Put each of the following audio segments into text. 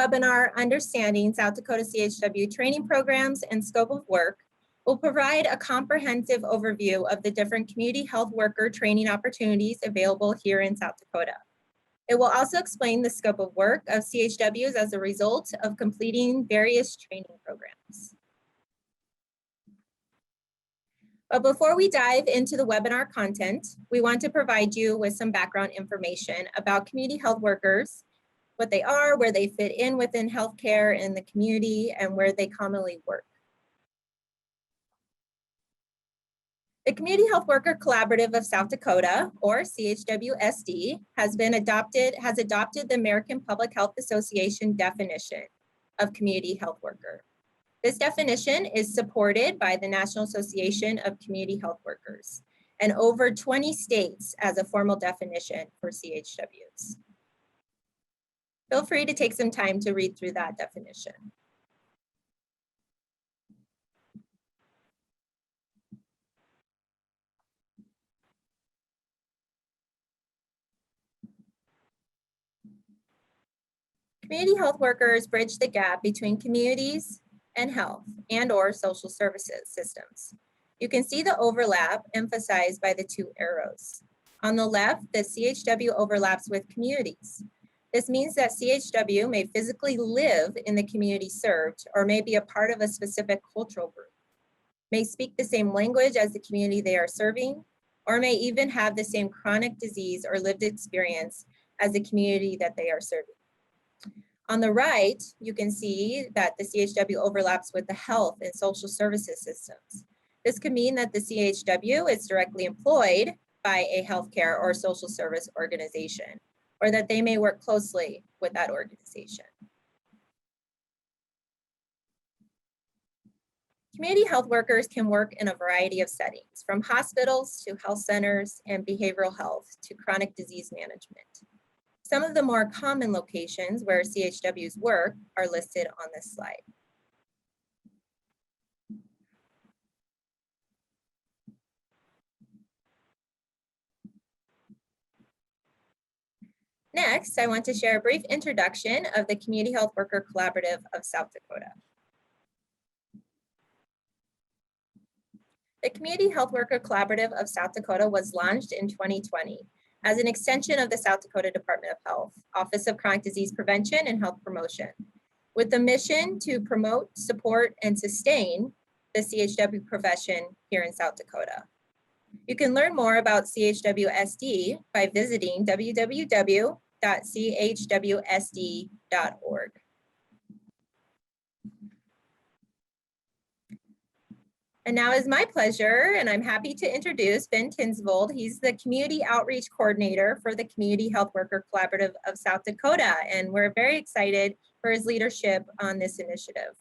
webinar, Understanding South Dakota CHW Training Programs and Scope of Work, will provide a comprehensive overview of the different community health worker training opportunities available here in South Dakota. It will also explain the scope of work of CHWs as a result of completing various training programs. But before we dive into the webinar content, we want to provide you with some background information about community health workers, what they are, where they fit in within healthcare in the community, and where they commonly work. The Community Health Worker Collaborative of South Dakota, or CHWSD, has adopted the American Public Health Association definition of community health worker. This definition is supported by the National Association of Community Health Workers and over 20 states as a formal definition for CHWs. Feel free to take some time to read through that definition. Community health workers bridge the gap between communities and health and/or social services systems. You can see the overlap emphasized by the two arrows. On the left, the CHW overlaps with communities. This means that CHW may physically live in the community served or may be a part of a specific cultural group, may speak the same language as the community they are serving, or may even have the same chronic disease or lived experience as the community that they are serving. On the right, you can see that the CHW overlaps with the health and social services systems. This could mean that the CHW is directly employed by a healthcare or social service organization, or that they may work closely with that organization. Community health workers can work in a variety of settings, from hospitals to health centers and behavioral health to chronic disease management. Some of the more common locations where CHWs work are listed on this slide. Next, I want to share a brief introduction of the Community Health Worker Collaborative of South Dakota. The Community Health Worker Collaborative of South Dakota was launched in 2020 as an extension of the South Dakota Department of Health, Office of Chronic Disease Prevention and Health Promotion, with the mission to promote, support, and sustain the CHW profession here in South Dakota. You can learn more about CHWSD by visiting www.chwsd.org. And now is my pleasure, and I'm happy to introduce Ben Tinsvold. He's the Community Outreach Coordinator for the Community Health Worker Collaborative of South Dakota, and we're very excited for his leadership on this initiative.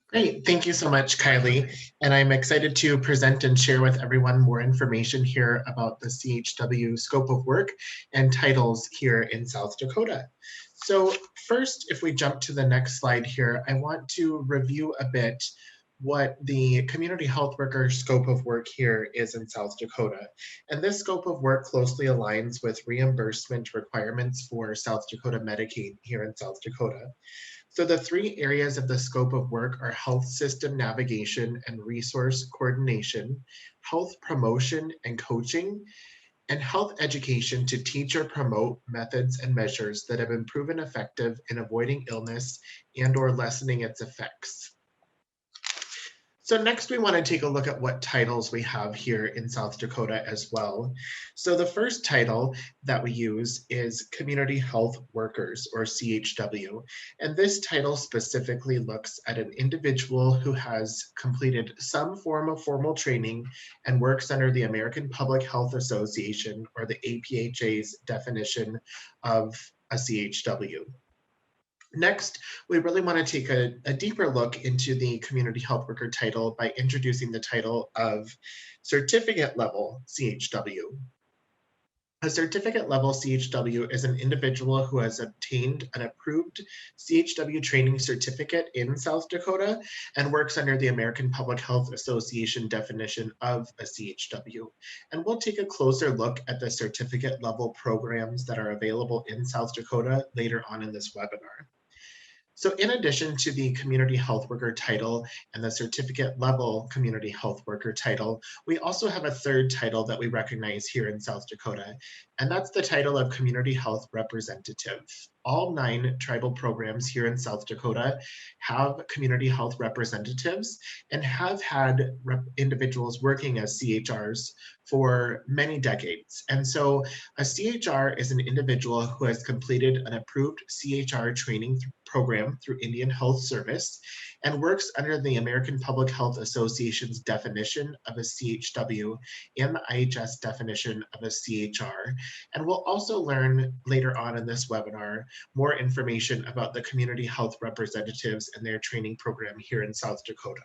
Great, thank you so much, Kylie. And I'm excited to present and share with everyone more information here about the CHW scope of work and titles here in South Dakota. So first, if we jump to the next slide here, I want to review a bit what the community health worker scope of work here is in South Dakota. And this scope of work closely aligns with reimbursement requirements for South Dakota Medicaid here in South Dakota. So the three areas of the scope of work are health system navigation and resource coordination, health promotion and coaching, and health education to teach or promote methods and measures that have been proven effective in avoiding illness and/or lessening its effects. So next we want to take a look at what titles we have here in South Dakota as well. So the first title that we use is Community Health Workers, or CHW. And this title specifically looks at an individual who has completed some form of formal training and works under the American Public Health Association, or the APHA's definition of a CHW. Next, we really want to take a deeper look into the community health worker title by introducing the title of certificate level CHW. A certificate level CHW is an individual who has obtained an approved CHW training certificate in South Dakota and works under the American Public Health Association definition of a CHW. And we'll take a closer look at the certificate level programs that are available in South Dakota later on in this webinar. So in addition to the community health worker title and the certificate level community health worker title, we also have a third title that we recognize here in South Dakota, and that's the title of community health representative. All 9 tribal programs here in South Dakota have community health representatives and have had individuals working as CHRs for many decades. And so a CHR is an individual who has completed an approved CHR training program through Indian Health Service and works under the American Public Health Association's definition of a CHW and the IHS definition of a CHR. And we'll also learn later on in this webinar more information about the community health representatives and their training program here in South Dakota.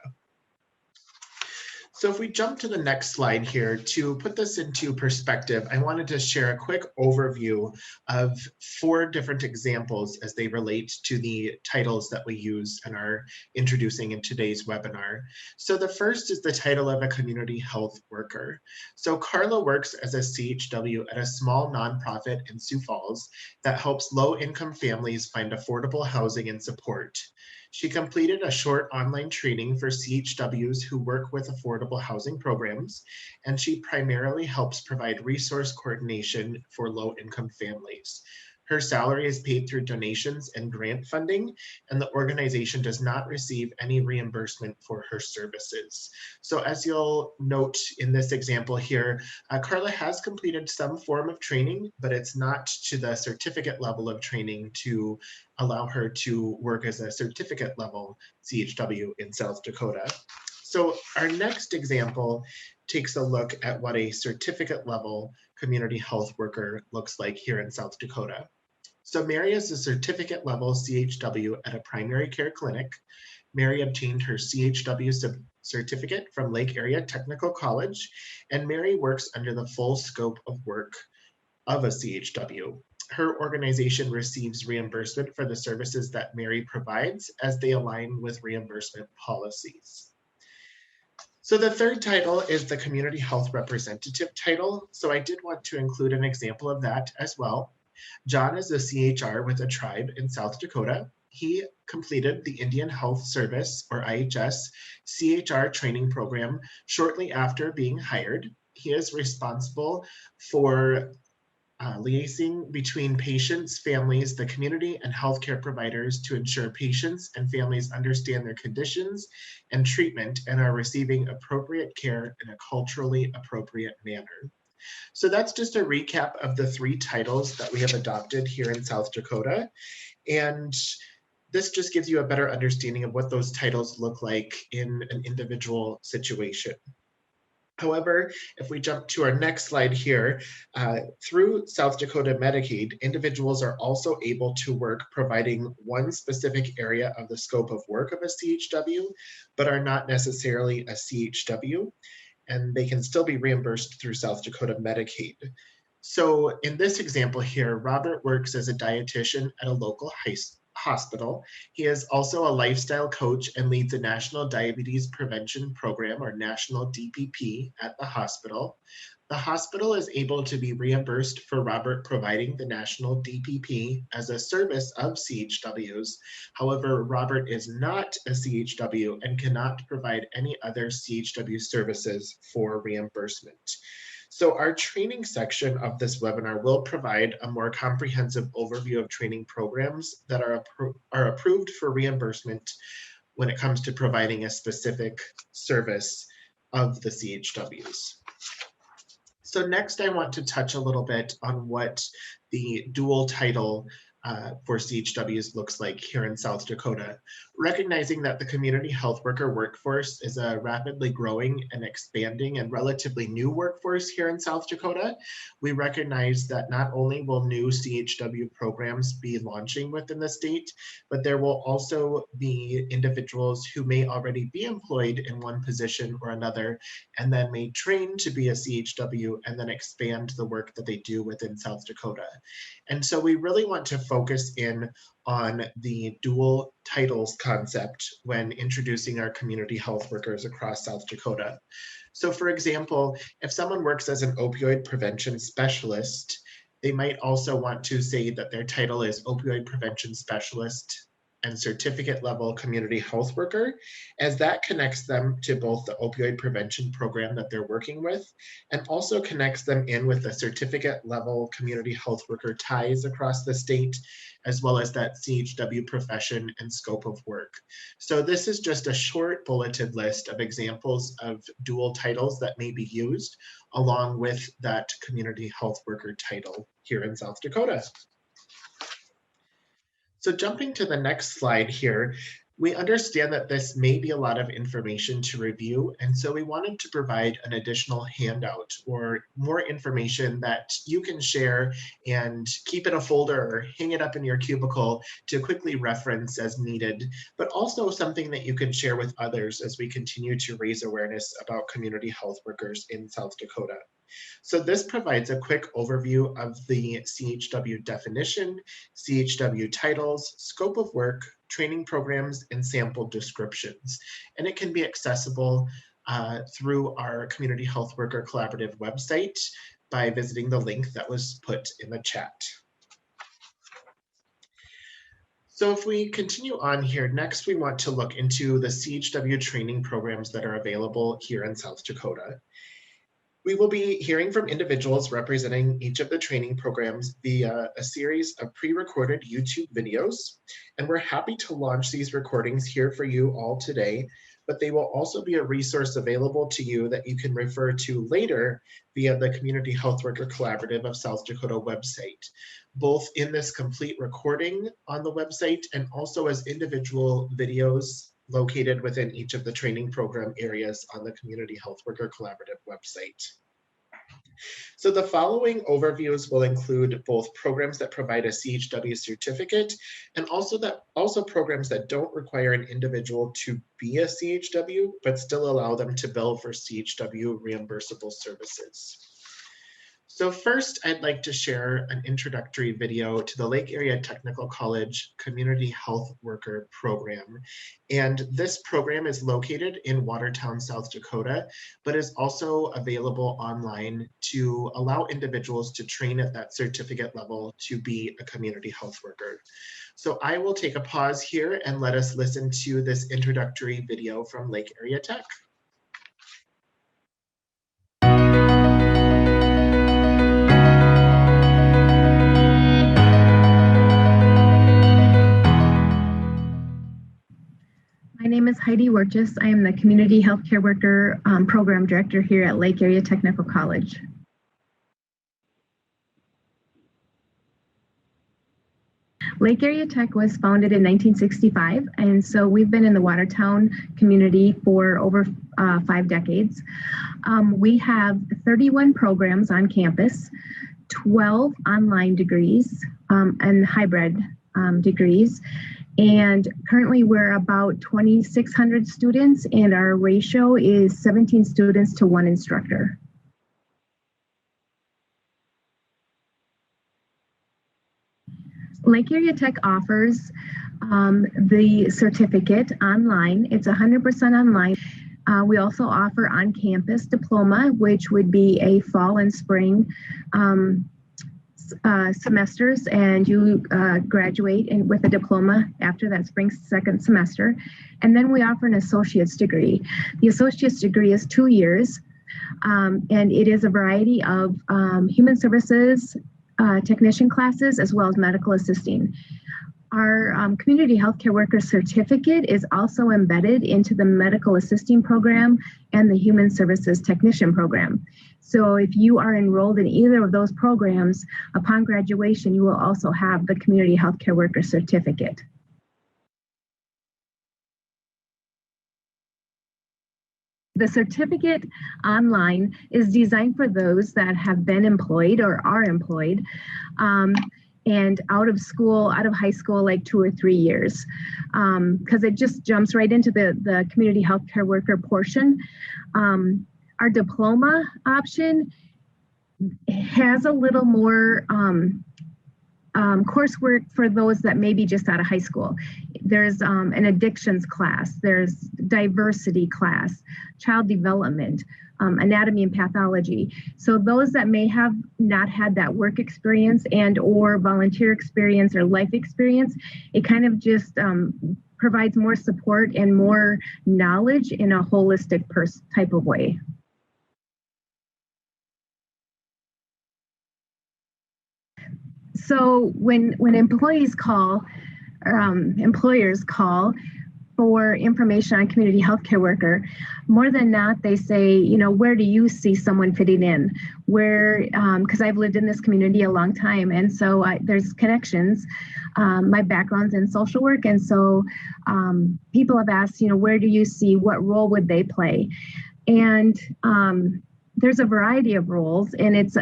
So if we jump to the next slide here, to put this into perspective, I wanted to share a quick overview of 4 different examples as they relate to the titles that we use and are introducing in today's webinar. So the first is the title of a community health worker. So Carla works as a CHW at a small nonprofit in Sioux Falls that helps low-income families find affordable housing and support. She completed a short online training for CHWs who work with affordable housing programs, and she primarily helps provide resource coordination for low-income families. Her salary is paid through donations and grant funding, and the organization does not receive any reimbursement for her services. So as you'll note in this example here, Carla has completed some form of training, but it's not to the certificate level of training to allow her to work as a certificate level CHW in South Dakota. So our next example takes a look at what a certificate level community health worker looks like here in South Dakota. So Mary is a certificate level CHW at a primary care clinic. Mary obtained her CHW certificate from Lake Area Technical College, and Mary works under the full scope of work of a CHW. Her organization receives reimbursement for the services that Mary provides as they align with reimbursement policies. So the third title is the community health representative title. So I did want to include an example of that as well. John is a CHR with a tribe in South Dakota. He completed the Indian Health Service, or IHS, CHR training program shortly after being hired. He is responsible for liaising between patients, families, the community, and healthcare providers to ensure patients and families understand their conditions and treatment and are receiving appropriate care in a culturally appropriate manner. So that's just a recap of the 3 titles that we have adopted here in South Dakota. And this just gives you a better understanding of what those titles look like in an individual situation. However, if we jump to our next slide here, through South Dakota Medicaid, individuals are also able to work providing one specific area of the scope of work of a CHW, but are not necessarily a CHW, and they can still be reimbursed through South Dakota Medicaid. So in this example here, Robert works as a dietitian at a local hospital. He is also a lifestyle coach and leads a national diabetes prevention program, or national DPP, at the hospital. The hospital is able to be reimbursed for Robert providing the national DPP as a service of CHWs. However, Robert is not a CHW and cannot provide any other CHW services for reimbursement. So our training section of this webinar will provide a more comprehensive overview of training programs that are approved for reimbursement when it comes to providing a specific service of the CHWs. So next, I want to touch a little bit on what the dual title for CHWs looks like here in South Dakota. Recognizing that the community health worker workforce is a rapidly growing and expanding and relatively new workforce here in South Dakota, we recognize that not only will new CHW programs be launching within the state, but there will also be individuals who may already be employed in one position or another, and then may train to be a CHW and then expand the work that they do within South Dakota. And so we really want to focus in on the dual titles concept when introducing our community health workers across South Dakota. So for example, if someone works as an opioid prevention specialist, they might also want to say that their title is opioid prevention specialist and certificate level community health worker, as that connects them to both the opioid prevention program that they're working with, and also connects them in with the certificate level community health worker ties across the state, as well as that CHW profession and scope of work. So this is just a short bulleted list of examples of dual titles that may be used along with that community health worker title here in South Dakota. So jumping to the next slide here, we understand that this may be a lot of information to review, and so we wanted to provide an additional handout or more information that you can share and keep in a folder or hang it up in your cubicle to quickly reference as needed, but also something that you can share with others as we continue to raise awareness about community health workers in South Dakota. So this provides a quick overview of the CHW definition, CHW titles, scope of work, training programs, and sample descriptions. And it can be accessible through our Community Health Worker Collaborative website by visiting the link that was put in the chat. So if we continue on here, next we want to look into the CHW training programs that are available here in South Dakota. We will be hearing from individuals representing each of the training programs via a series of pre-recorded YouTube videos, and we're happy to launch these recordings here for you all today, but they will also be a resource available to you that you can refer to later via the Community Health Worker Collaborative of South Dakota website, both in this complete recording on the website and also as individual videos located within each of the training program areas on the Community Health Worker Collaborative website. So the following overviews will include both programs that provide a CHW certificate and also programs that don't require an individual to be a CHW, but still allow them to bill for CHW reimbursable services. So first, I'd like to share an introductory video to the Lake Area Technical College Community Health Worker Program. And this program is located in Watertown, South Dakota, but is also available online to allow individuals to train at that certificate level to be a community health worker. So I will take a pause here and let us listen to this introductory video from Lake Area Tech. My name is Heidi Wertjes. I am the Community Healthcare Worker Program Director here at Lake Area Technical College. Lake Area Tech was founded in 1965, and so we've been in the Watertown community for over 5 decades. We have 31 programs on campus, 12 online degrees, and hybrid degrees. And currently we're about 2,600 students, and our ratio is 17 students to 1 instructor. Lake Area Tech offers the certificate online. It's 100% online. We also offer on-campus diploma, which would be a fall and spring semesters, and you graduate with a diploma after that spring second semester. And then we offer an associate's degree. The associate's degree is 2 years, and it is a variety of human services technician classes as well as medical assisting. Our community healthcare worker certificate is also embedded into the medical assisting program and the human services technician program. So if you are enrolled in either of those programs, upon graduation, you will also have the community healthcare worker certificate. The certificate online is designed for those that have been employed or are employed and out of school, out of high school, like 2 or 3 years, because it just jumps right into the community healthcare worker portion. Our diploma option has a little more coursework for those that may be just out of high school. There's an addictions class, there's diversity class, child development, anatomy and pathology. So those that may have not had that work experience and or volunteer experience or life experience, it kind of just provides more support and more knowledge in a holistic type of way. So when employees call, employers call for information on community healthcare worker, more than not, they say, you know, where do you see someone fitting in? Where, because I've lived in this community a long time, and so there's connections. My background's in social work, and so people have asked, you know, where do you see, what role would they play? And there's a variety of roles, and it's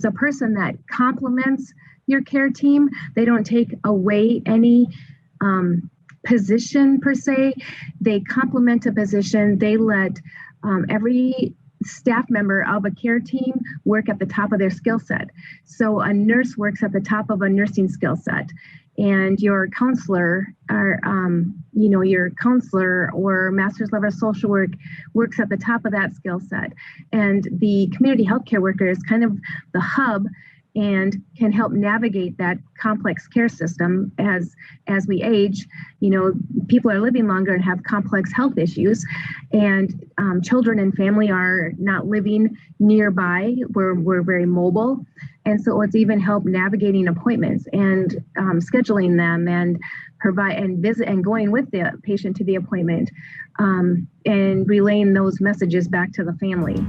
a person that complements your care team. They don't take away any position per se. They complement a position. They let every staff member of a care team work at the top of their skill set. So a nurse works at the top of a nursing skill set, and your counselor or your counselor or master's level social work works at the top of that skill set. And the community healthcare worker is kind of the hub and can help navigate that complex care system as we age. You know, people are living longer and have complex health issues, and children and family are not living nearby. We're very mobile, and so it's even help navigating appointments and scheduling them and provide and visit and going with the patient to the appointment and relaying those messages back to the family.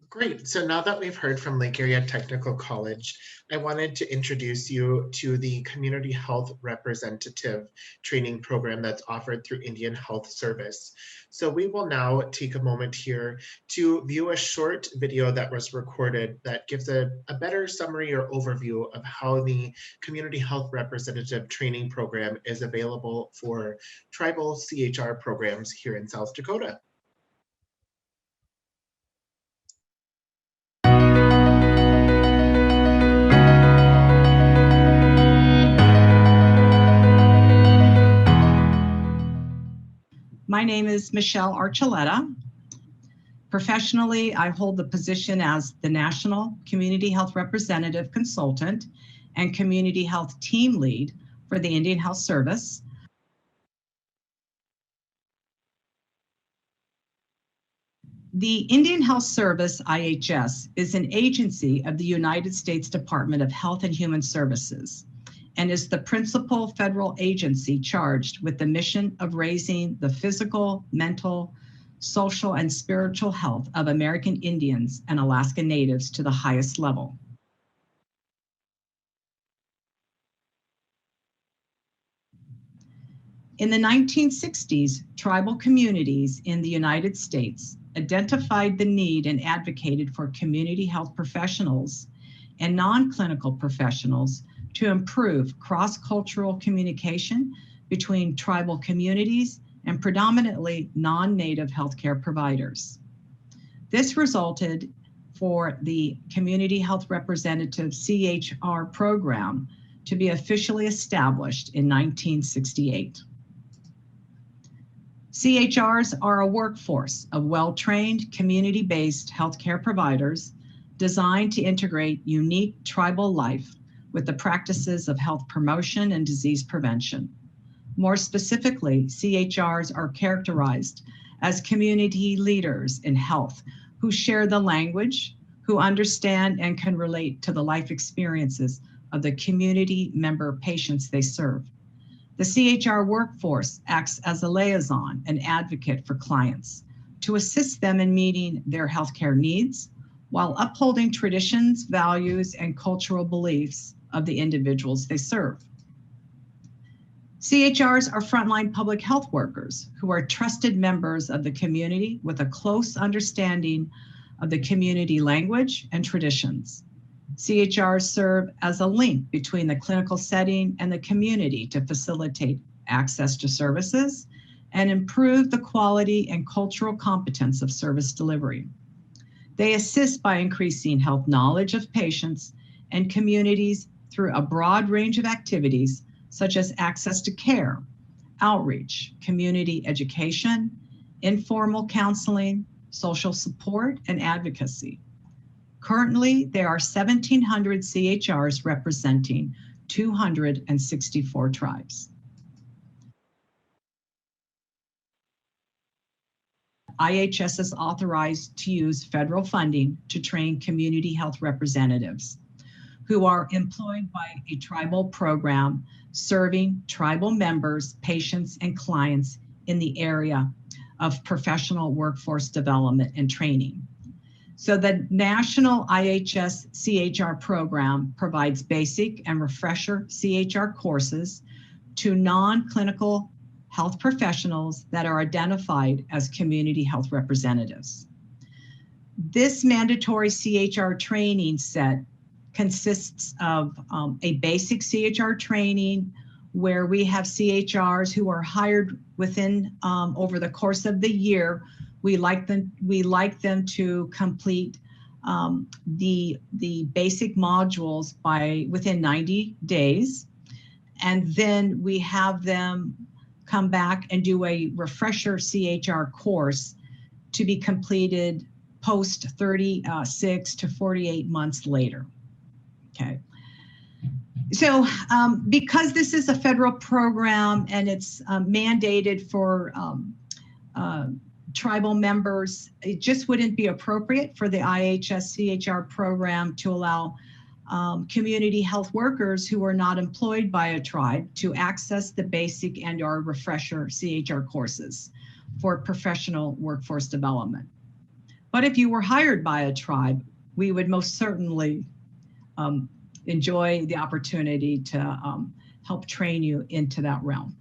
Great. So now that we've heard from Lake Area Technical College, I wanted to introduce you to the Community Health Representative training program that's offered through Indian Health Service. So we will now take a moment here to view a short video that was recorded that gives a better summary or overview of how the Community Health Representative training program is available for tribal CHR programs here in South Dakota. My name is Michelle Archuleta. Professionally, I hold the position as the National Community Health Representative Consultant and Community Health Team Lead for the Indian Health Service. The Indian Health Service, IHS, is an agency of the United States Department of Health and Human Services, and is the principal federal agency charged with the mission of raising the physical, mental, social, and spiritual health of American Indians and Alaska Natives to the highest level. In the 1960s, tribal communities in the United States identified the need and advocated for community health professionals and non-clinical professionals to improve cross-cultural communication between tribal communities and predominantly non-native healthcare providers. This resulted for the Community Health Representative CHR program to be officially established in 1968. CHRs are a workforce of well-trained, community-based healthcare providers designed to integrate unique tribal life with the practices of health promotion and disease prevention. More specifically, CHRs are characterized as community leaders in health who share the language, who understand and can relate to the life experiences of the community member patients they serve. The CHR workforce acts as a liaison and advocate for clients to assist them in meeting their healthcare needs while upholding traditions, values, and cultural beliefs of the individuals they serve. CHRs are frontline public health workers who are trusted members of the community with a close understanding of the community language and traditions. CHRs serve as a link between the clinical setting and the community to facilitate access to services and improve the quality and cultural competence of service delivery. They assist by increasing health knowledge of patients and communities through a broad range of activities such as access to care, outreach, community education, informal counseling, social support, and advocacy. Currently, there are 1,700 CHRs representing 264 tribes. IHS is authorized to use federal funding to train community health representatives who are employed by a tribal program serving tribal members, patients, and clients in the area of professional workforce development and training. So the National IHS CHR program provides basic and refresher CHR courses to non-clinical health professionals that are identified as community health representatives. This mandatory CHR training set consists of a basic CHR training where we have CHRs who are hired within over the course of the year. We like them to complete the basic modules within 90 days. And then we have them come back and do a refresher CHR course to be completed post 36 to 48 months later. Okay. So because this is a federal program and it's mandated for tribal members, it just wouldn't be appropriate for the IHS CHR program to allow community health workers who are not employed by a tribe to access the basic and or refresher CHR courses for professional workforce development. But if you were hired by a tribe, we would most certainly enjoy the opportunity to help train you into that realm.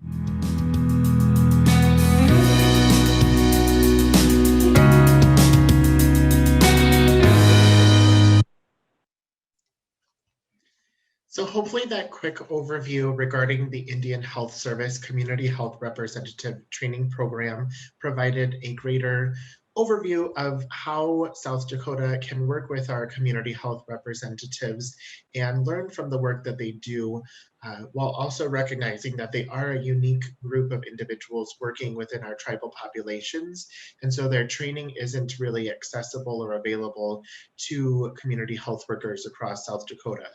So hopefully that quick overview regarding the Indian Health Service Community Health Representative Training Program provided a greater overview of how South Dakota can work with our community health representatives and learn from the work that they do, while also recognizing that they are a unique group of individuals working within our tribal populations. And so their training isn't really accessible or available to community health workers across South Dakota.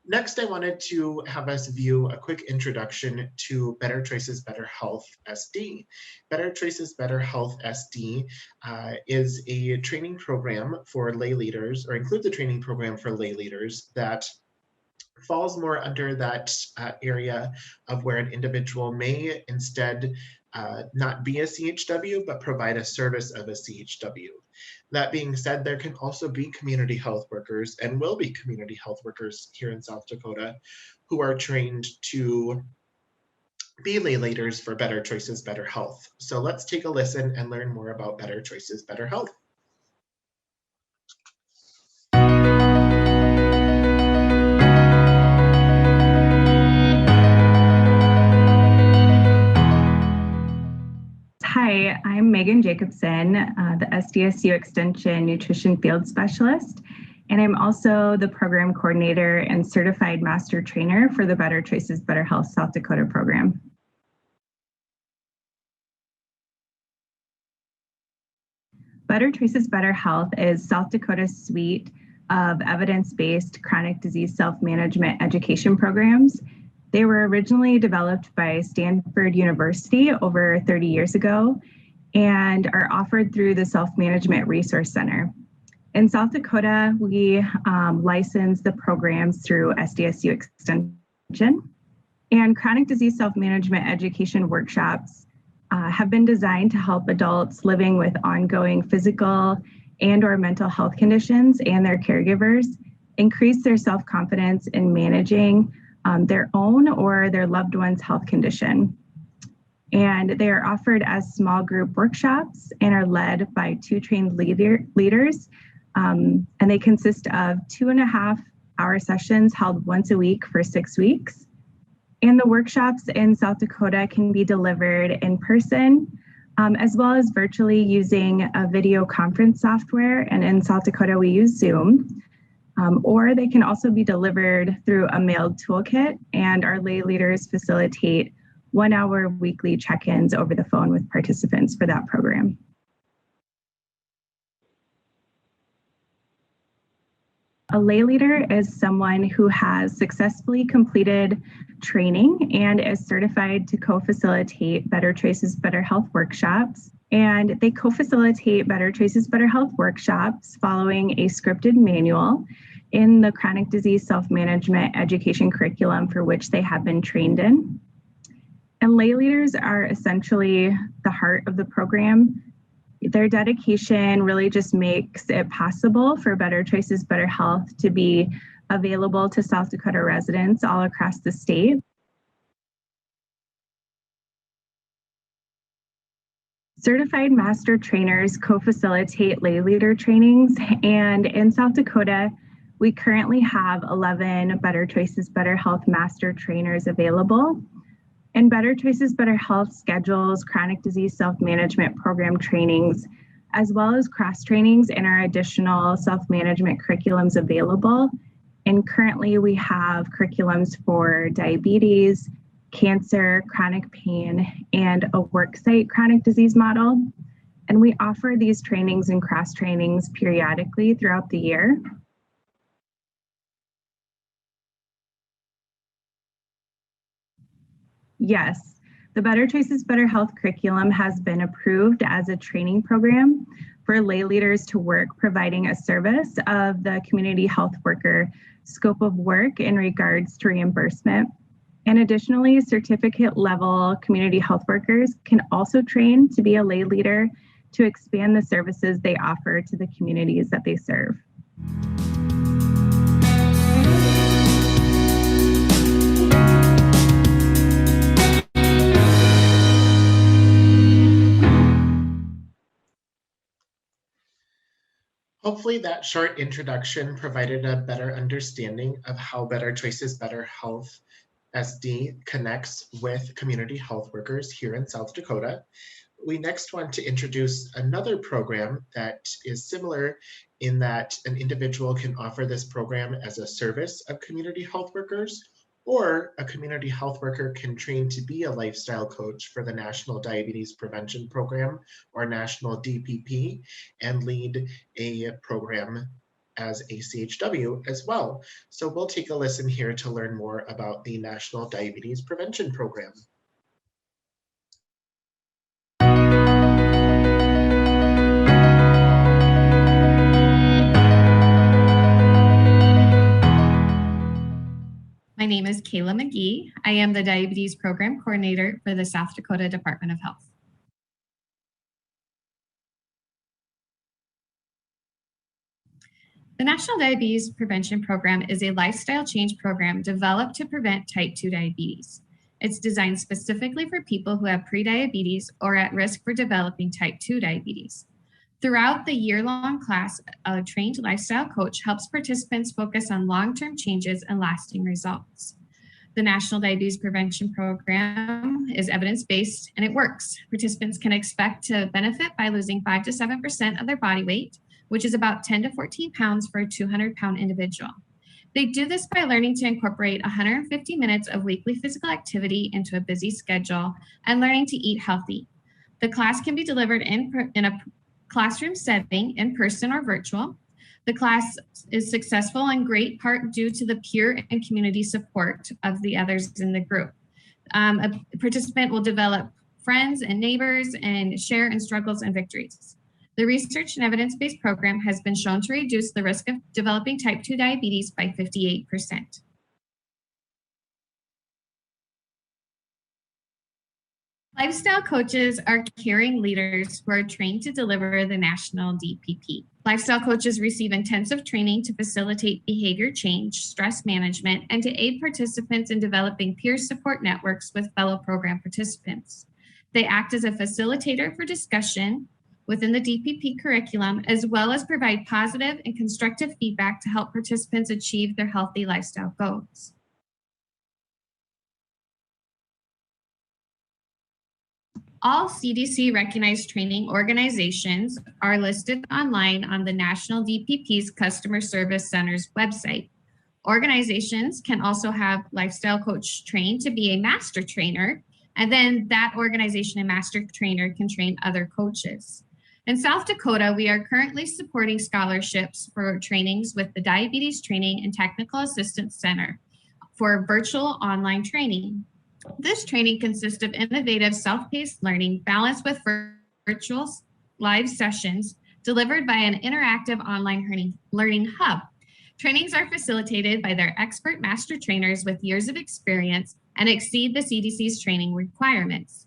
Next, I wanted to have us view a quick introduction to Better Choices, Better Health SD. Better Choices, Better Health SD is a training program for lay leaders, or includes a training program for lay leaders that falls more under that area of where an individual may instead not be a CHW, but provide a service of a CHW. That being said, there can also be community health workers, and will be community health workers here in South Dakota, who are trained to be lay leaders for Better Choices, Better Health. So let's take a listen and learn more about Better Choices, Better Health. Hi, I'm Megan Jacobson, the SDSU Extension Nutrition Field Specialist, and I'm also the Program Coordinator and Certified Master Trainer for the Better Choices, Better Health South Dakota program. Better Choices, Better Health is South Dakota's suite of evidence-based chronic disease self-management education programs. They were originally developed by Stanford University over 30 years ago and are offered through the Self-Management Resource Center. In South Dakota, we license the programs through SDSU Extension, and chronic disease self-management education workshops have been designed to help adults living with ongoing physical and or mental health conditions and their caregivers increase their self-confidence in managing their own or their loved one's health condition. And they are offered as small group workshops and are led by 2 trained leaders. And they consist of 2.5-hour sessions held once a week for 6 weeks. And the workshops in South Dakota can be delivered in person, as well as virtually using a video conference software. And in South Dakota, we use Zoom. Or they can also be delivered through a mailed toolkit, and our lay leaders facilitate 1-hour weekly check-ins over the phone with participants for that program. A lay leader is someone who has successfully completed training and is certified to co-facilitate Better Choices, Better Health workshops. And they co-facilitate Better Choices, Better Health workshops following a scripted manual in the chronic disease self-management education curriculum for which they have been trained in. And lay leaders are essentially the heart of the program. Their dedication really just makes it possible for Better Choices, Better Health to be available to South Dakota residents all across the state. Certified master trainers co-facilitate lay leader trainings, and in South Dakota, we currently have 11 Better Choices, Better Health master trainers available. And Better Choices, Better Health schedules chronic disease self-management program trainings, as well as cross trainings in our additional self-management curriculums available. And currently we have curriculums for diabetes, cancer, chronic pain, and a worksite chronic disease model. And we offer these trainings and cross trainings periodically throughout the year. Yes, the Better Choices, Better Health curriculum has been approved as a training program for lay leaders to work providing a service of the community health worker scope of work in regards to reimbursement. And additionally, certificate level community health workers can also train to be a lay leader to expand the services they offer to the communities that they serve. Hopefully that short introduction provided a better understanding of how Better Choices, Better Health SD connects with community health workers here in South Dakota. We next want to introduce another program that is similar in that an individual can offer this program as a service of community health workers, or a community health worker can train to be a lifestyle coach for the National Diabetes Prevention Program, or National DPP, and lead a program as a CHW as well. So we'll take a listen here to learn more about the National Diabetes Prevention Program. My name is Kayla McGee. I am the Diabetes Program Coordinator for the South Dakota Department of Health. The National Diabetes Prevention Program is a lifestyle change program developed to prevent type 2 diabetes. It's designed specifically for people who have prediabetes or at risk for developing type 2 diabetes. Throughout the year-long class, a trained lifestyle coach helps participants focus on long-term changes and lasting results. The National Diabetes Prevention Program is evidence-based and it works. Participants can expect to benefit by losing 5 to 7% of their body weight, which is about 10 to 14 pounds for a 200-pound individual. They do this by learning to incorporate 150 minutes of weekly physical activity into a busy schedule and learning to eat healthy. The class can be delivered in a classroom setting, in person or virtual. The class is successful in great part due to the peer and community support of the others in the group. A participant will develop friends and neighbors and share in struggles and victories. The research and evidence-based program has been shown to reduce the risk of developing type 2 diabetes by 58%. Lifestyle coaches are caring leaders who are trained to deliver the national DPP. Lifestyle coaches receive intensive training to facilitate behavior change, stress management, and to aid participants in developing peer support networks with fellow program participants. They act as a facilitator for discussion within the DPP curriculum, as well as provide positive and constructive feedback to help participants achieve their healthy lifestyle goals. All CDC recognized training organizations are listed online on the National DPP's Customer Service Center's website. Organizations can also have lifestyle coach trained to be a master trainer, and then that organization and master trainer can train other coaches. In South Dakota, we are currently supporting scholarships for trainings with the Diabetes Training and Technical Assistance Center for virtual online training. This training consists of innovative self-paced learning balanced with virtual live sessions delivered by an interactive online learning hub. Trainings are facilitated by their expert master trainers with years of experience and exceed the CDC's training requirements.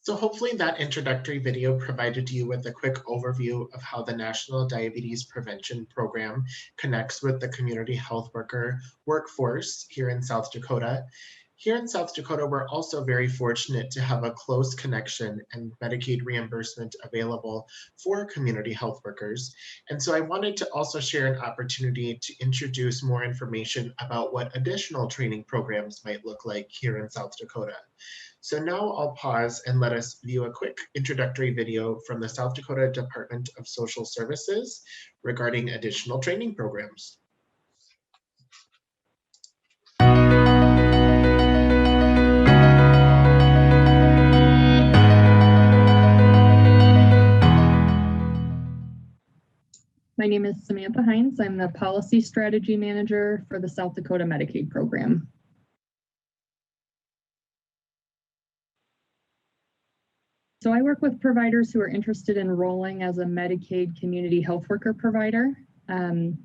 So hopefully that introductory video provided you with a quick overview of how the National Diabetes Prevention Program connects with the community health worker workforce here in South Dakota. Here in South Dakota, we're also very fortunate to have a close connection and Medicaid reimbursement available for community health workers. And so I wanted to also share an opportunity to introduce more information about what additional training programs might look like here in South Dakota. So now I'll pause and let us view a quick introductory video from the South Dakota Department of Social Services regarding additional training programs. My name is Samantha Hines. I'm the Policy Strategy Manager for the South Dakota Medicaid program. So I work with providers who are interested in enrolling as a Medicaid community health worker provider. In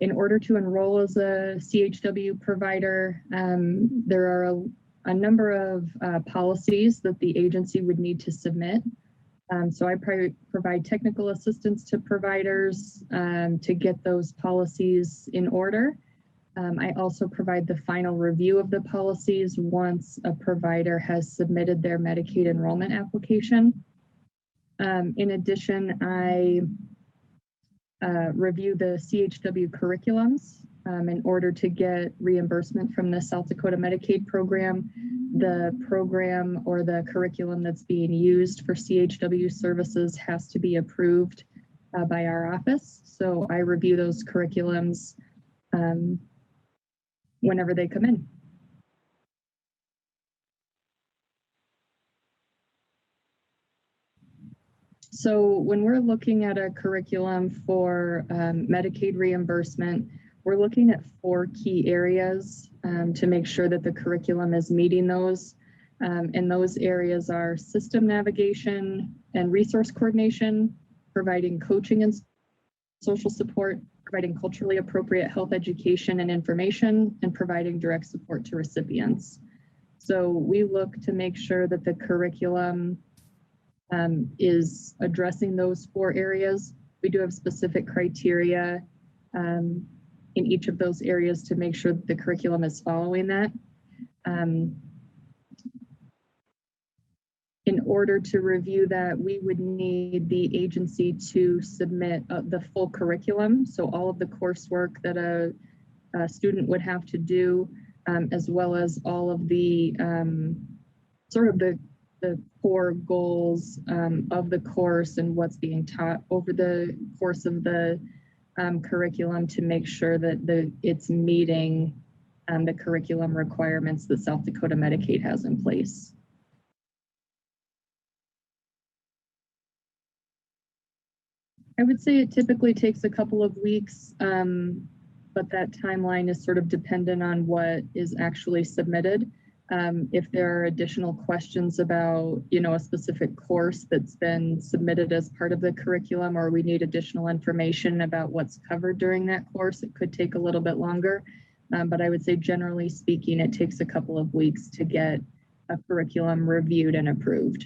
order to enroll as a CHW provider, there are a number of policies that the agency would need to submit. So I provide technical assistance to providers to get those policies in order. I also provide the final review of the policies once a provider has submitted their Medicaid enrollment application. In addition, I review the CHW curriculums in order to get reimbursement from the South Dakota Medicaid program. The program or the curriculum that's being used for CHW services has to be approved by our office. So I review those curriculums whenever they come in. So when we're looking at a curriculum for Medicaid reimbursement, we're looking at 4 key areas to make sure that the curriculum is meeting those. And those areas are system navigation and resource coordination, providing coaching and social support, providing culturally appropriate health education and information, and providing direct support to recipients. So we look to make sure that the curriculum is addressing those 4 areas. We do have specific criteria in each of those areas to make sure that the curriculum is following that. In order to review that, we would need the agency to submit the full curriculum. So all of the coursework that a student would have to do, as well as all of the sort of the core goals of the course and what's being taught over the course of the curriculum to make sure that it's meeting the curriculum requirements that South Dakota Medicaid has in place. I would say it typically takes a couple of weeks, but that timeline is sort of dependent on what is actually submitted. If there are additional questions about, a specific course that's been submitted as part of the curriculum, or we need additional information about what's covered during that course, it could take a little bit longer. But I would say generally speaking, it takes a couple of weeks to get a curriculum reviewed and approved.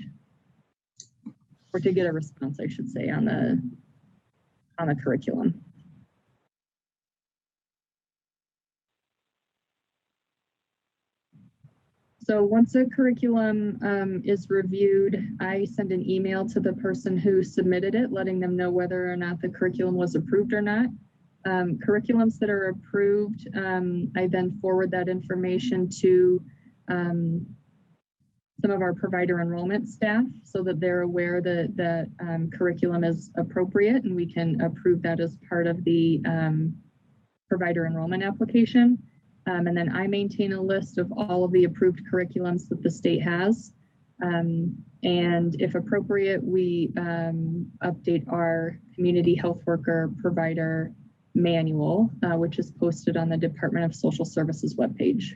Or to get a response, I should say, on the curriculum. So once a curriculum is reviewed, I send an email to the person who submitted it, letting them know whether or not the curriculum was approved or not. Curriculums that are approved, I then forward that information to some of our provider enrollment staff so that they're aware that that curriculum is appropriate, and we can approve that as part of the provider enrollment application. And then I maintain a list of all of the approved curriculums that the state has. And if appropriate, we update our community health worker provider manual, which is posted on the Department of Social Services webpage.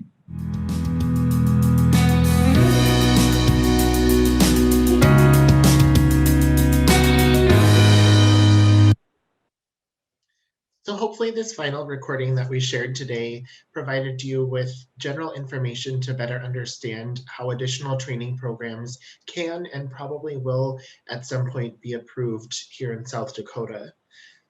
So hopefully this final recording that we shared today provided you with general information to better understand how additional training programs can and probably will at some point be approved here in South Dakota.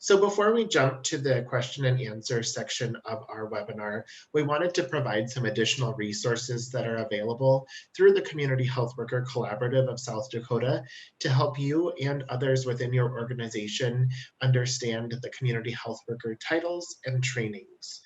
So before we jump to the question and answer section of our webinar, we wanted to provide some additional resources that are available through the Community Health Worker Collaborative of South Dakota to help you and others within your organization understand the community health worker titles and trainings.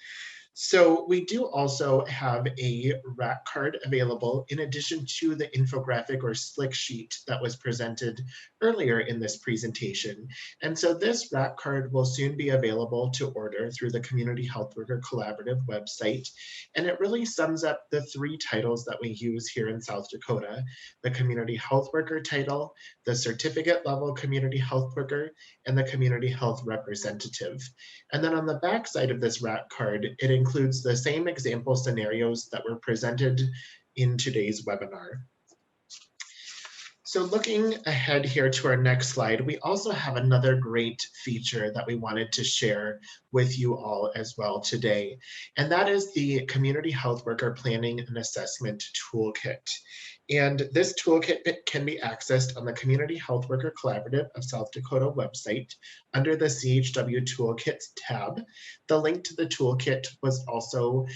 So we do also have a rack card available in addition to the infographic or slick sheet that was presented earlier in this presentation. And so this rack card will soon be available to order through the Community Health Worker Collaborative website. And it really sums up the three titles that we use here in South Dakota: the Community Health Worker title, the Certificate Level Community Health Worker, and the Community Health Representative. And then on the back side of this rack card, it includes the same example scenarios that were presented in today's webinar. So looking ahead here to our next slide, we also have another great feature that we wanted to share with you all as well today, and that is the Community Health Worker Planning and Assessment Toolkit. And this toolkit can be accessed on the Community Health Worker Collaborative of South Dakota website under the CHW Toolkits tab. The link to the toolkit was also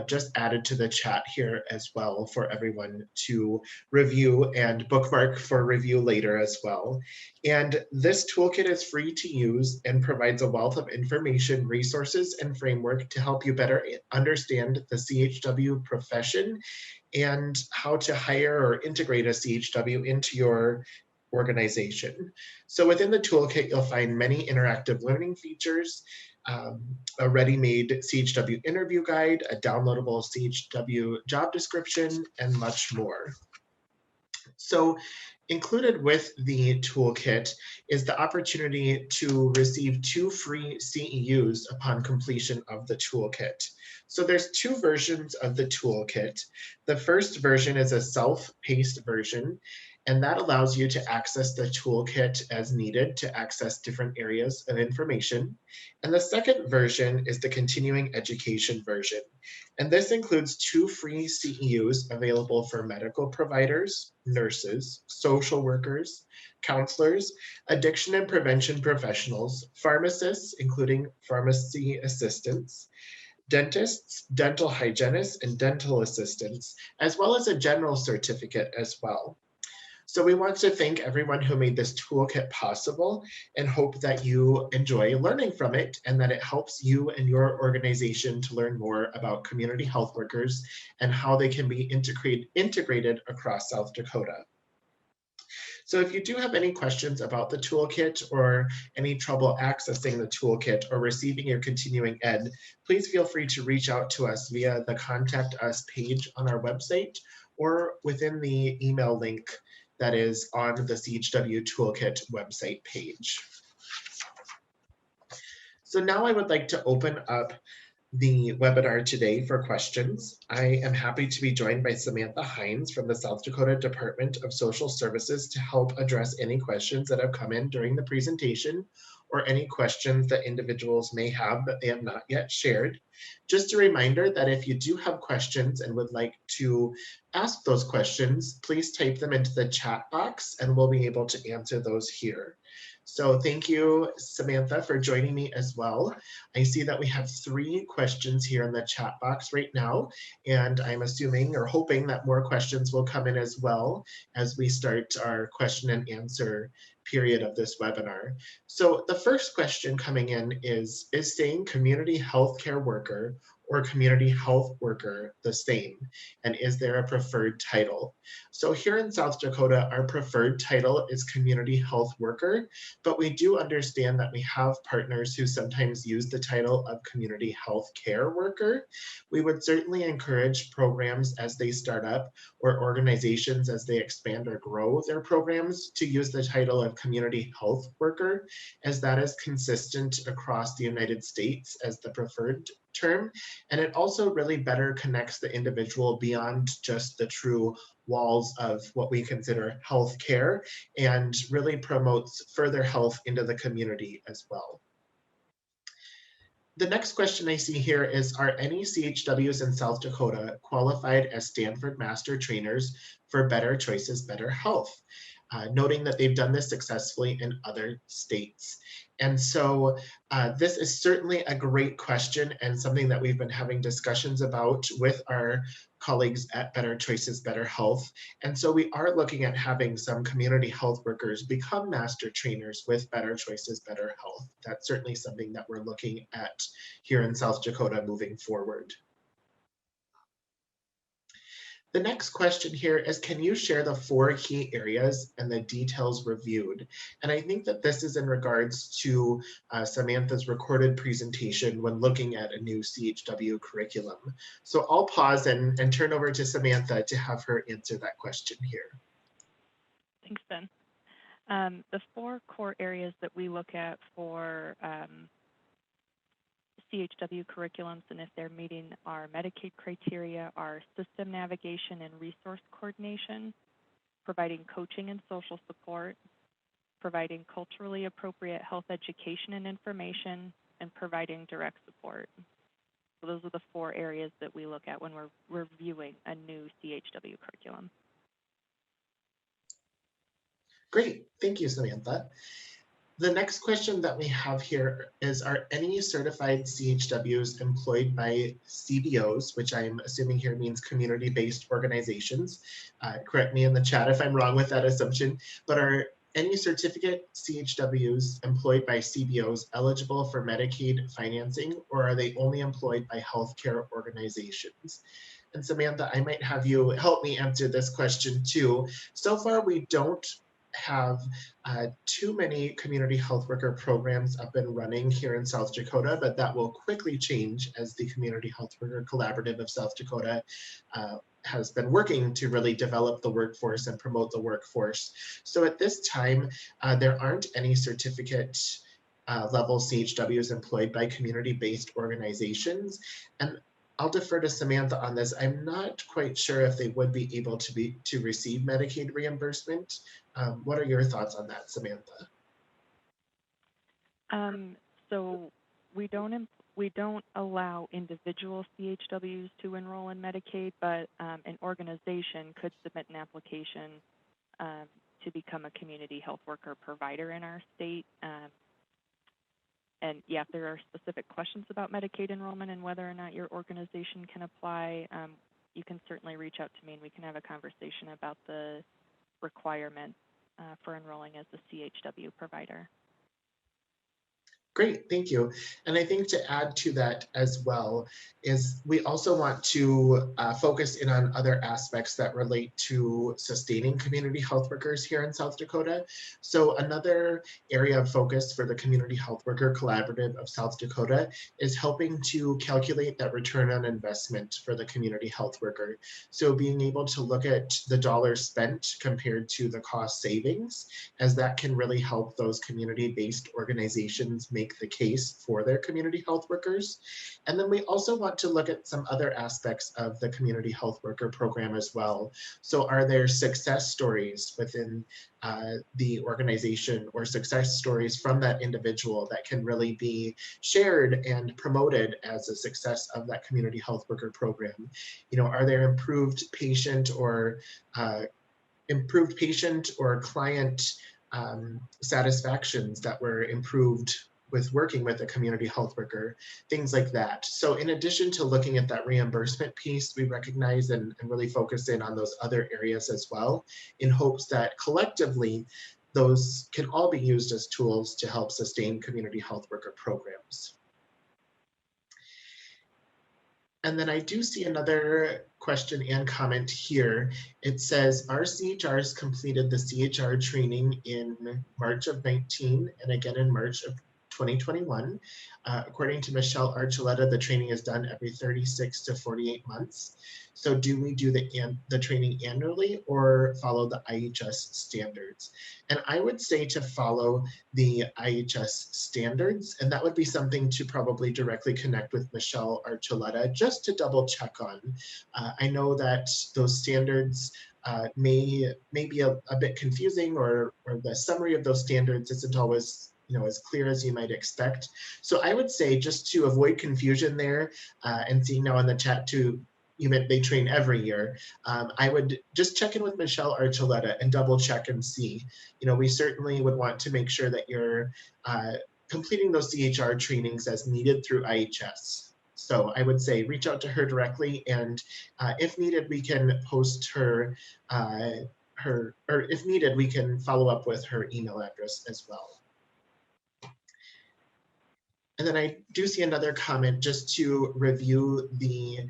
just added to the chat here as well for everyone to review and bookmark for review later as well. And this toolkit is free to use and provides a wealth of information, resources, and framework to help you better understand the CHW profession and how to hire or integrate a CHW into your organization. So within the toolkit, you'll find many interactive learning features, a ready-made CHW interview guide, a downloadable CHW job description, and much more. So included with the toolkit is the opportunity to receive 2 free CEUs upon completion of the toolkit. So there's 2 versions of the toolkit. The first version is a self-paced version, and that allows you to access the toolkit as needed to access different areas of information. And the second version is the continuing education version. And this includes 2 free CEUs available for medical providers, nurses, social workers, counselors, addiction and prevention professionals, pharmacists, including pharmacy assistants, dentists, dental hygienists, and dental assistants, as well as a general certificate as well. So we want to thank everyone who made this toolkit possible and hope that you enjoy learning from it and that it helps you and your organization to learn more about community health workers and how they can be integrated across South Dakota. So if you do have any questions about the toolkit or any trouble accessing the toolkit or receiving your continuing ed, please feel free to reach out to us via the Contact Us page on our website or within the email link that is on the CHW Toolkit website page. So now I would like to open up the webinar today for questions. I am happy to be joined by Samantha Hines from the South Dakota Department of Social Services to help address any questions that have come in during the presentation or any questions that individuals may have that they have not yet shared. Just a reminder that if you do have questions and would like to ask those questions, please type them into the chat box and we'll be able to answer those here. So thank you, Samantha, for joining me as well. I see that we have 3 questions here in the chat box right now, and I'm assuming or hoping that more questions will come in as well as we start our question and answer period of this webinar. So the first question coming in is saying community healthcare worker or community health worker the same? And is there a preferred title? So here in South Dakota, our preferred title is community health worker, but we do understand that we have partners who sometimes use the title of community health care worker. We would certainly encourage programs as they start up or organizations as they expand or grow their programs to use the title of community health worker, as that is consistent across the United States as the preferred term. And it also really better connects the individual beyond just the true walls of what we consider healthcare and really promotes further health into the community as well. The next question I see here is, are any CHWs in South Dakota qualified as Stanford Master Trainers for Better Choices, Better Health? Noting that they've done this successfully in other states. And so this is certainly a great question and something that we've been having discussions about with our colleagues at Better Choices, Better Health. And so we are looking at having some community health workers become master trainers with Better Choices, Better Health. That's certainly something that we're looking at here in South Dakota moving forward. The next question here is, can you share the 4 key areas and the details reviewed? And I think that this is in regards to Samantha's recorded presentation when looking at a new CHW curriculum. So I'll pause and turn over to Samantha to have her answer that question here. Thanks, Ben. The 4 core areas that we look at for CHW curriculums, and if they're meeting our Medicaid criteria, are system navigation and resource coordination, providing coaching and social support, providing culturally appropriate health education and information, and providing direct support. So those are the 4 areas that we look at when we're reviewing a new CHW curriculum. Great, thank you, Samantha. The next question that we have here is, are any certified CHWs employed by CBOs, which I'm assuming here means community-based organizations? Correct me in the chat if I'm wrong with that assumption, but are any certificate CHWs employed by CBOs eligible for Medicaid financing, or are they only employed by healthcare organizations? And Samantha, I might have you help me answer this question too. So far, we don't have too many community health worker programs up and running here in South Dakota, but that will quickly change as the Community Health Worker Collaborative of South Dakota has been working to really develop the workforce and promote the workforce. So at this time, there aren't any certificate level CHWs employed by community-based organizations. And I'll defer to Samantha on this. I'm not quite sure if they would be able to receive Medicaid reimbursement. What are your thoughts on that, Samantha? So we don't allow individual CHWs to enroll in Medicaid, but an organization could submit an application to become a community health worker provider in our state. And yeah, if there are specific questions about Medicaid enrollment and whether or not your organization can apply, you can certainly reach out to me and we can have a conversation about the requirements for enrolling as a CHW provider. Great, thank you. And I think to add to that as well is we also want to focus in on other aspects that relate to sustaining community health workers here in South Dakota. So another area of focus for the Community Health Worker Collaborative of South Dakota is helping to calculate that return on investment for the community health worker. So being able to look at the dollars spent compared to the cost savings, as that can really help those community-based organizations make make the case for their community health workers. And then we also want to look at some other aspects of the community health worker program as well. So are there success stories within the organization or success stories from that individual that can really be shared and promoted as a success of that community health worker program? You know, are there improved patient or client satisfactions that were improved with working with a community health worker, things like that. So in addition to looking at that reimbursement piece, we recognize and really focus in on those other areas as well, in hopes that collectively, those can all be used as tools to help sustain community health worker programs. And then I do see another question and comment here. It says, our CHRs completed the CHR training in March of 19 and again in March of 2021. According to Michelle Archuleta, the training is done every 36 to 48 months. So do we do the training annually or follow the IHS standards? And I would say to follow the IHS standards, and that would be something to probably directly connect with Michelle Archuleta just to double check on. I know that those standards may be a bit confusing, or the summary of those standards isn't always as clear as you might expect. So I would say, just to avoid confusion there, and seeing now in the chat too, you meant they train every year. I would just check in with Michelle Archuleta and double check and see. We certainly would want to make sure that you're completing those CHR trainings as needed through IHS. So I would say reach out to her directly, and if needed, we can post her, or if needed, we can follow up with her email address as well. And then I do see another comment just to review the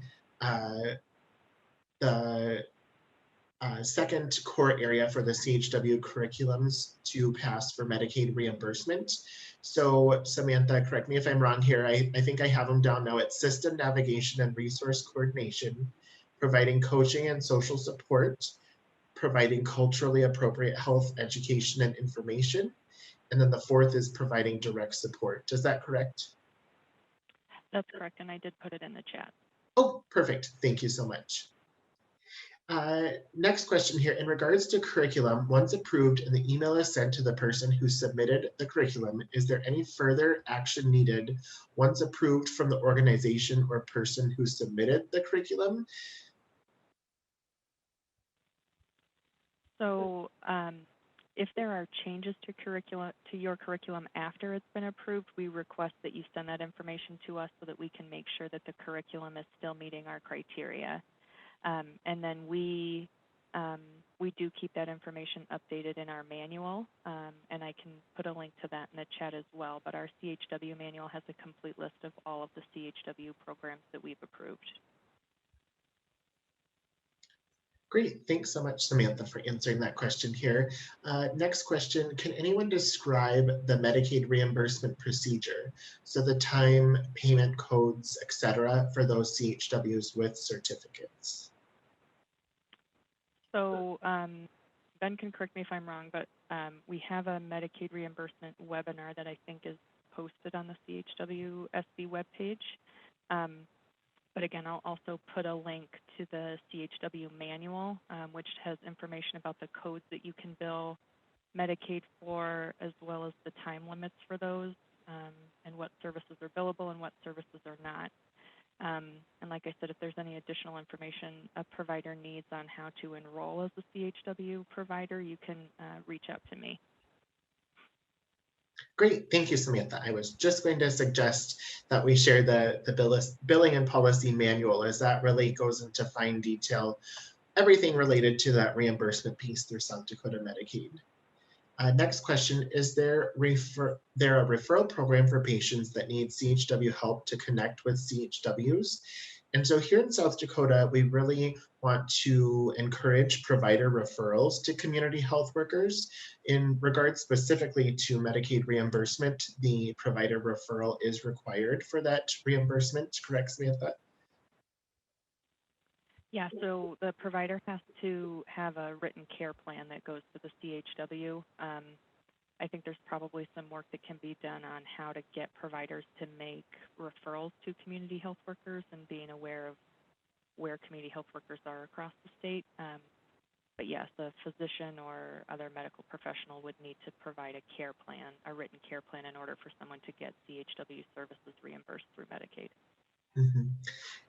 second core area for the CHW curriculums to pass for Medicaid reimbursement. So Samantha, correct me if I'm wrong here. I think I have them down now. It's system navigation and resource coordination, providing coaching and social support, providing culturally appropriate health education and information. And then the fourth is providing direct support. Is that correct? That's correct, and I did put it in the chat. Oh, perfect. Thank you so much. Next question here. In regards to curriculum, once approved and the email is sent to the person who submitted the curriculum, is there any further action needed once approved from the organization or person who submitted the curriculum? So if there are changes to your curriculum after it's been approved, we request that you send that information to us so that we can make sure that the curriculum is still meeting our criteria. And then we do keep that information updated in our manual, and I can put a link to that in the chat as well. But our CHW manual has a complete list of all of the CHW programs that we've approved. Great, thanks so much, Samantha, for answering that question here. Next question, can anyone describe the Medicaid reimbursement procedure? So the time, payment codes, etc., for those CHWs with certificates. So Ben can correct me if I'm wrong, but we have a Medicaid reimbursement webinar that I think is posted on the CHW SB webpage. But again, I'll also put a link to the CHW manual, which has information about the codes that you can bill Medicaid for, as well as the time limits for those, and what services are billable and what services are not. And like I said, if there's any additional information a provider needs on how to enroll as a CHW provider, you can reach out to me. Great, thank you, Samantha. I was just going to suggest that we share the billing and policy manual, as that really goes into fine detail, everything related to that reimbursement piece through South Dakota Medicaid. Next question, is there a referral program for patients that need CHW help to connect with CHWs? And so here in South Dakota, we really want to encourage provider referrals to community health workers. In regards specifically to Medicaid reimbursement, the provider referral is required for that reimbursement, correct, Samantha? Yeah, so the provider has to have a written care plan that goes to the CHW. I think there's probably some work that can be done on how to get providers to make referrals to community health workers and being aware of where community health workers are across the state. But yes, a physician or other medical professional would need to provide a care plan, a written care plan, in order for someone to get CHW services reimbursed through Medicaid. Mhm.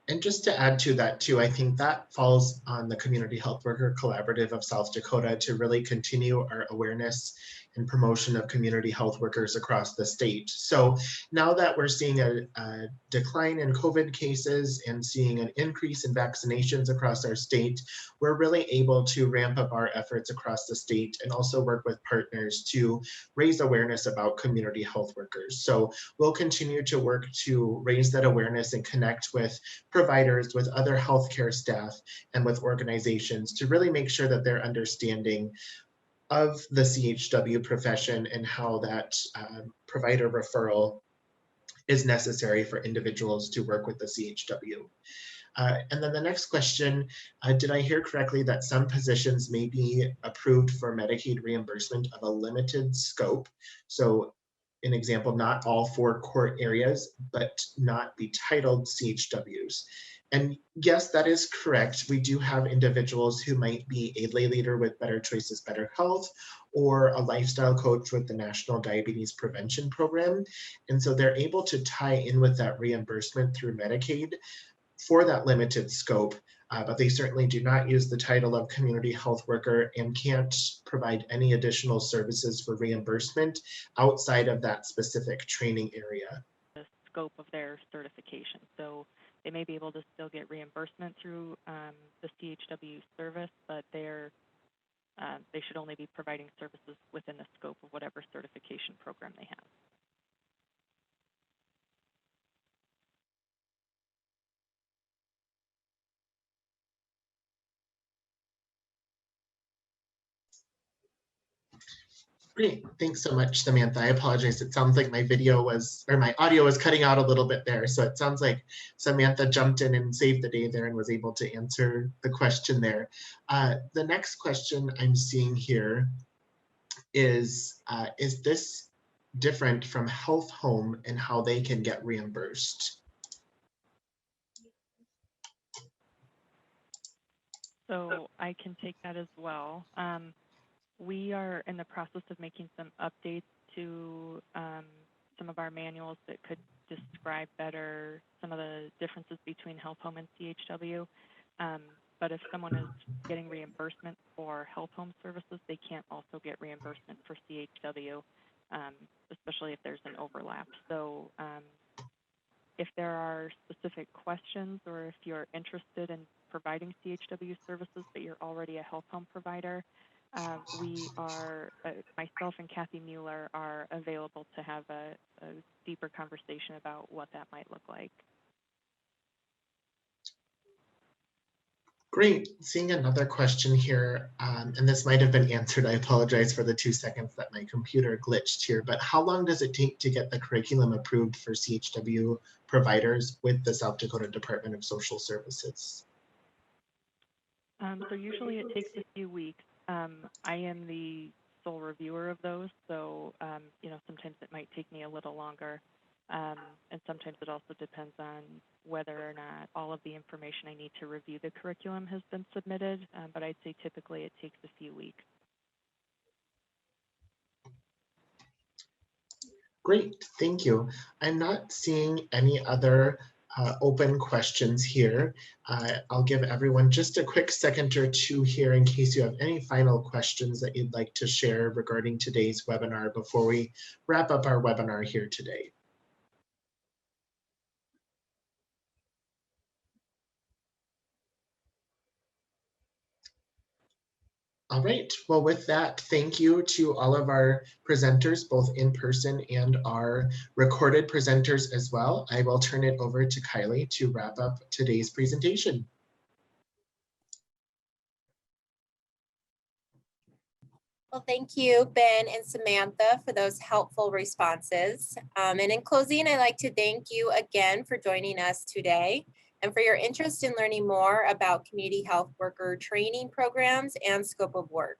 And just to add to that too, I think that falls on the Community Health Worker Collaborative of South Dakota to really continue our awareness and promotion of community health workers across the state. So now that we're seeing a decline in COVID cases and seeing an increase in vaccinations across our state, we're really able to ramp up our efforts across the state and also work with partners to raise awareness about community health workers. So we'll continue to work to raise that awareness and connect with providers, with other healthcare staff, and with organizations to really make sure that they're understanding of the CHW profession and how that provider referral is necessary for individuals to work with the CHW. And then the next question, did I hear correctly that some positions may be approved for Medicaid reimbursement of a limited scope? So an example, not all 4 court areas, but not be titled CHWs. And yes, that is correct. We do have individuals who might be a lay leader with Better Choices, Better Health, or a lifestyle coach with the National Diabetes Prevention Program. And so they're able to tie in with that reimbursement through Medicaid for that limited scope, but they certainly do not use the title of community health worker and can't provide any additional services for reimbursement outside of that specific training area. The scope of their certification. So they may be able to still get reimbursement through the CHW service, but they should only be providing services within the scope of whatever certification program they have. Great, thanks so much, Samantha. I apologize. It sounds like my audio was cutting out a little bit there. So it sounds like Samantha jumped in and saved the day there and was able to answer the question there. The next question I'm seeing here is this different from Health Home and how they can get reimbursed? So I can take that as well. We are in the process of making some updates to some of our manuals that could describe better some of the differences between Health Home and CHW. But if someone is getting reimbursement for Health Home services, they can't also get reimbursement for CHW, especially if there's an overlap. So if there are specific questions or if you're interested in providing CHW services but you're already a Health Home provider, we are, myself and Kathy Mueller are available to have a deeper conversation about what that might look like. Great, seeing another question here, and this might have been answered. I apologize for the 2 seconds that my computer glitched here, but how long does it take to get the curriculum approved for CHW providers with the South Dakota Department of Social Services? So usually it takes a few weeks. I am the sole reviewer of those, so sometimes it might take me a little longer, and sometimes it also depends on whether or not all of the information I need to review the curriculum has been submitted, but I'd say typically it takes a few weeks. Great, thank you. I'm not seeing any other open questions here. I'll give everyone just a quick second or two here in case you have any final questions that you'd like to share regarding today's webinar before we wrap up our webinar here today. All right, well, with that, thank you to all of our presenters, both in person and our recorded presenters as well. I will turn it over to Kylie to wrap up today's presentation. Well, thank you, Ben and Samantha, for those helpful responses. And in closing, I'd like to thank you again for joining us today and for your interest in learning more about community health worker training programs and scope of work.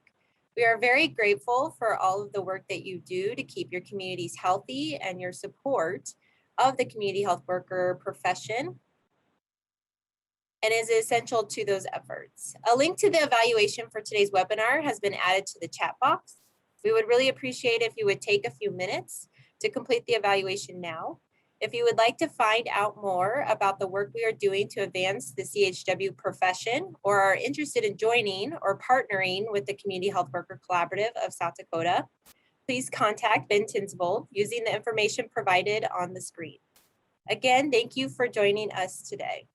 We are very grateful for all of the work that you do to keep your communities healthy and your support of the community health worker profession and is essential to those efforts. A link to the evaluation for today's webinar has been added to the chat box. We would really appreciate if you would take a few minutes to complete the evaluation now. If you would like to find out more about the work we are doing to advance the CHW profession or are interested in joining or partnering with the Community Health Worker Collaborative of South Dakota, please contact Ben Tinsvold using the information provided on the screen. Again, thank you for joining us today.